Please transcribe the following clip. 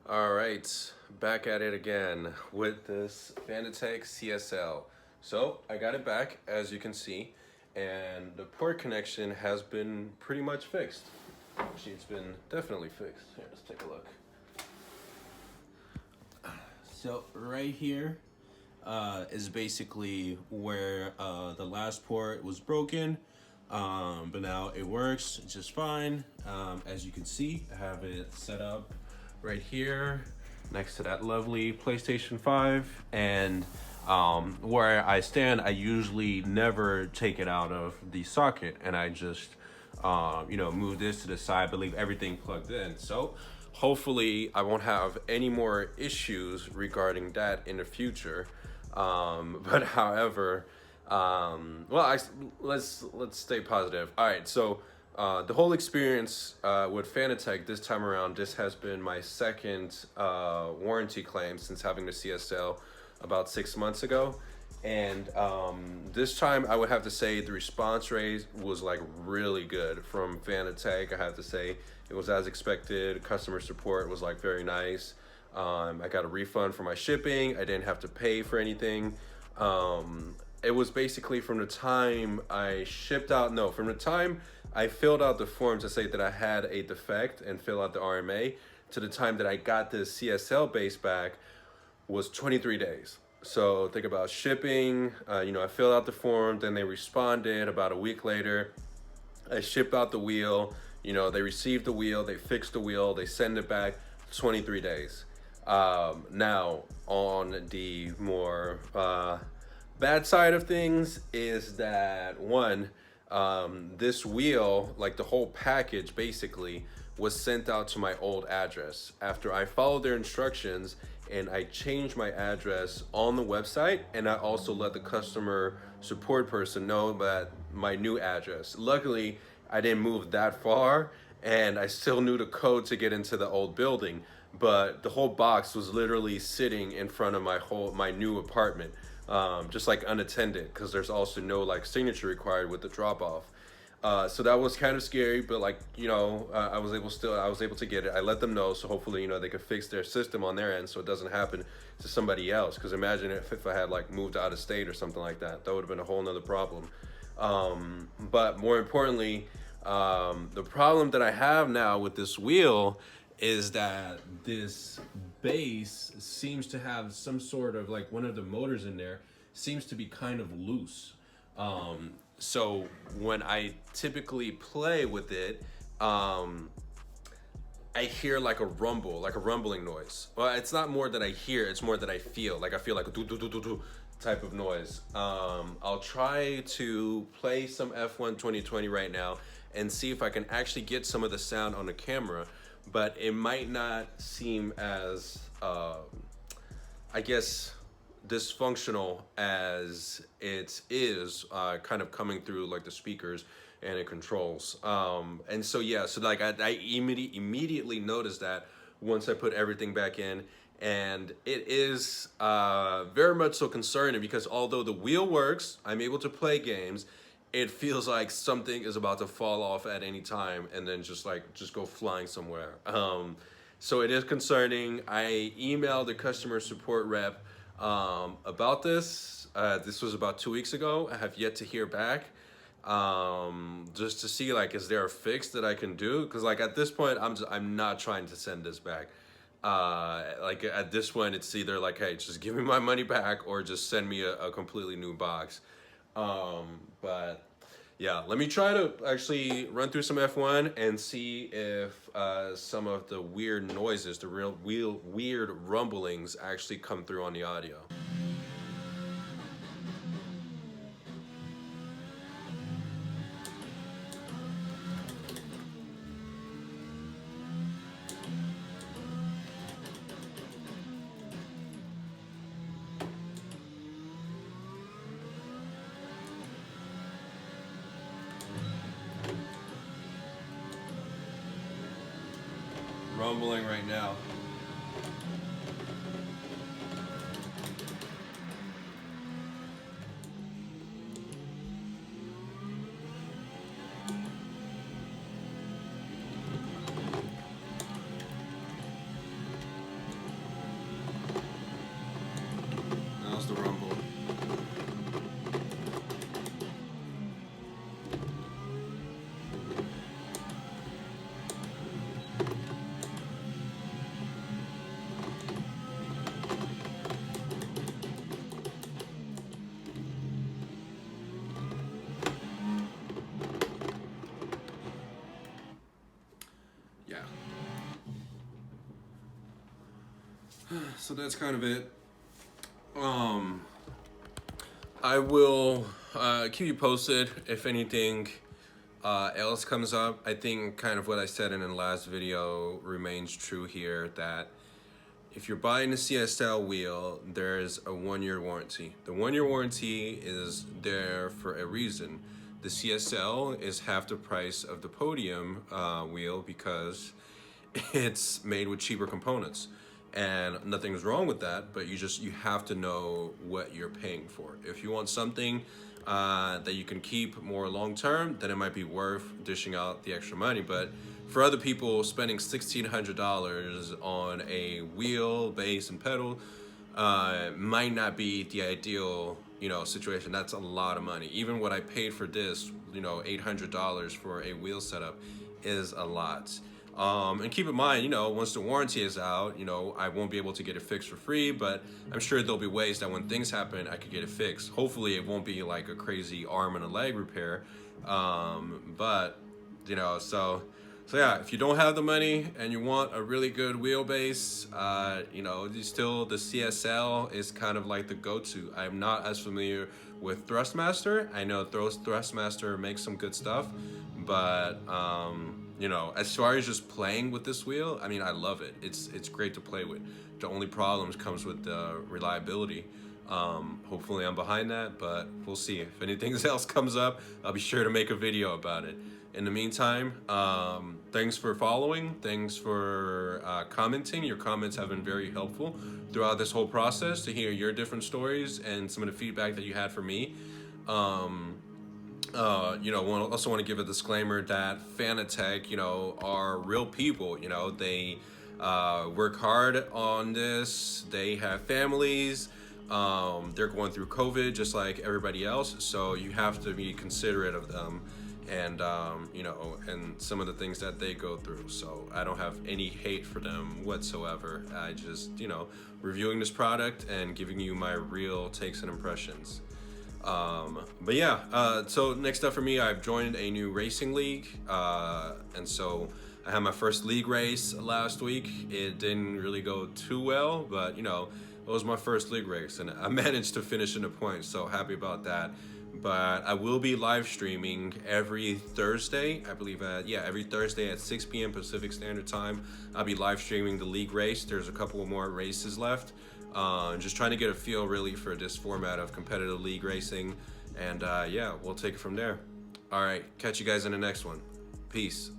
All right, back at it again with this Fanatec CSL. So I got it back, as you can see, and the port connection has been pretty much fixed. Actually, it's been definitely fixed. Here, let's take a look. So right here is basically where the last port was broken, but now it works just fine. As you can see, I have it set up right here next to that lovely PlayStation 5, and where I stand, I usually never take it out of the socket, and I just move this to the side, but leave everything plugged in. So hopefully I won't have any more issues regarding that in the future. But however, let's stay positive. All right, so the whole experience with Fanatec this time around, this has been my second warranty claim since having the CSL about 6 months ago. And this time I would have to say the response rate was like really good from Fanatec. I have to say it was as expected. Customer support was like very nice. I got a refund for my shipping. I didn't have to pay for anything. It was basically from the time I shipped out, no, from the time I filled out the form to say that I had a defect and fill out the RMA to the time that I got this CSL base back was 23 days. So think about shipping, I filled out the form, then they responded about a week later. I shipped out the wheel, they received the wheel, they fixed the wheel, they send it back, 23 days. Now, on the more bad side of things is that one, this wheel, like the whole package basically, was sent out to my old address after I followed their instructions and I changed my address on the website, and I also let the customer support person know that my new address. Luckily, I didn't move that far and I still knew the code to get into the old building, but the whole box was literally sitting in front of my new apartment, just like unattended, because there's also no like signature required with the drop off. So that was kind of scary, but I was able to get it. I let them know, so hopefully, they could fix their system on their end, so it doesn't happen to somebody else. Because imagine if I had like moved out of state or something like that, that would have been a whole nother problem. But more importantly, the problem that I have now with this wheel is that this base seems to have some sort of like one of the motors in there seems to be kind of loose. So when I typically play with it, I hear like a rumble, like a rumbling noise. Well, it's not more that I hear, it's more that I feel. Like I feel like a do do do do do type of noise. I'll try to play some F1 2020 right now and see if I can actually get some of the sound on the camera, but it might not seem as, I guess, dysfunctional as it is kind of coming through like the speakers and it controls. And so yeah, so like I immediately noticed that once I put everything back in, and it is very much so concerning because although the wheel works, I'm able to play games, it feels like something is about to fall off at any time and then just go flying somewhere. So it is concerning. I emailed the customer support rep about this. This was about 2 weeks ago. I have yet to hear back. Just to see like, is there a fix that I can do? Because like at this point, I'm not trying to send this back. Like at this point, it's either like, hey, just give me my money back or just send me a completely new box. But yeah, let me try to actually run through some F1 and see if some of the weird noises, the real weird rumblings actually come through on the audio. Rumbling right now. So that's kind of it. I will keep you posted if anything else comes up. I think kind of what I said in the last video remains true here, that if you're buying a CSL wheel, there's a 1-year warranty. The 1-year warranty is there for a reason. The CSL is half the price of the podium wheel because it's made with cheaper components. And nothing's wrong with that, but you have to know what you're paying for. If you want something that you can keep more long term, then it might be worth dishing out the extra money. But for other people, spending $1,600 on a wheel, base, and pedal might not be the ideal, situation. That's a lot of money. Even what I paid for this, $800 for a wheel setup is a lot. And keep in mind, once the warranty is out, I won't be able to get it fixed for free, but I'm sure there'll be ways that when things happen, I could get it fixed. Hopefully it won't be like a crazy arm and a leg repair. But, so yeah, if you don't have the money and you want a really good wheelbase, still the CSL is kind of like the go-to. I'm not as familiar with Thrustmaster. I know Thrustmaster makes some good stuff, but as far as just playing with this wheel, I mean, I love it. It's great to play with. The only problems comes with the reliability. Hopefully I'm behind that, but we'll see. If anything else comes up, I'll be sure to make a video about it. In the meantime, thanks for following. Thanks for commenting. Your comments have been very helpful throughout this whole process to hear your different stories and some of the feedback that you had for me. Also want to give a disclaimer that Fanatec, are real people. They work hard on this. They have families. They're going through COVID just like everybody else. So you have to be considerate of them and, and some of the things that they go through. So I don't have any hate for them whatsoever. I just, reviewing this product and giving you my real takes and impressions. But yeah, so next up for me, I've joined a new racing league, and so I had my first league race last week. It didn't really go too well, but it was my first league race and I managed to finish in the points, so happy about that. But I will be live streaming every Thursday, I believe every Thursday at 6 p.m. Pacific Standard Time. I'll be live streaming the league race. There's a couple more races left. Just trying to get a feel really for this format of competitive league racing, and we'll take it from there. All right, catch you guys in the next one. Peace.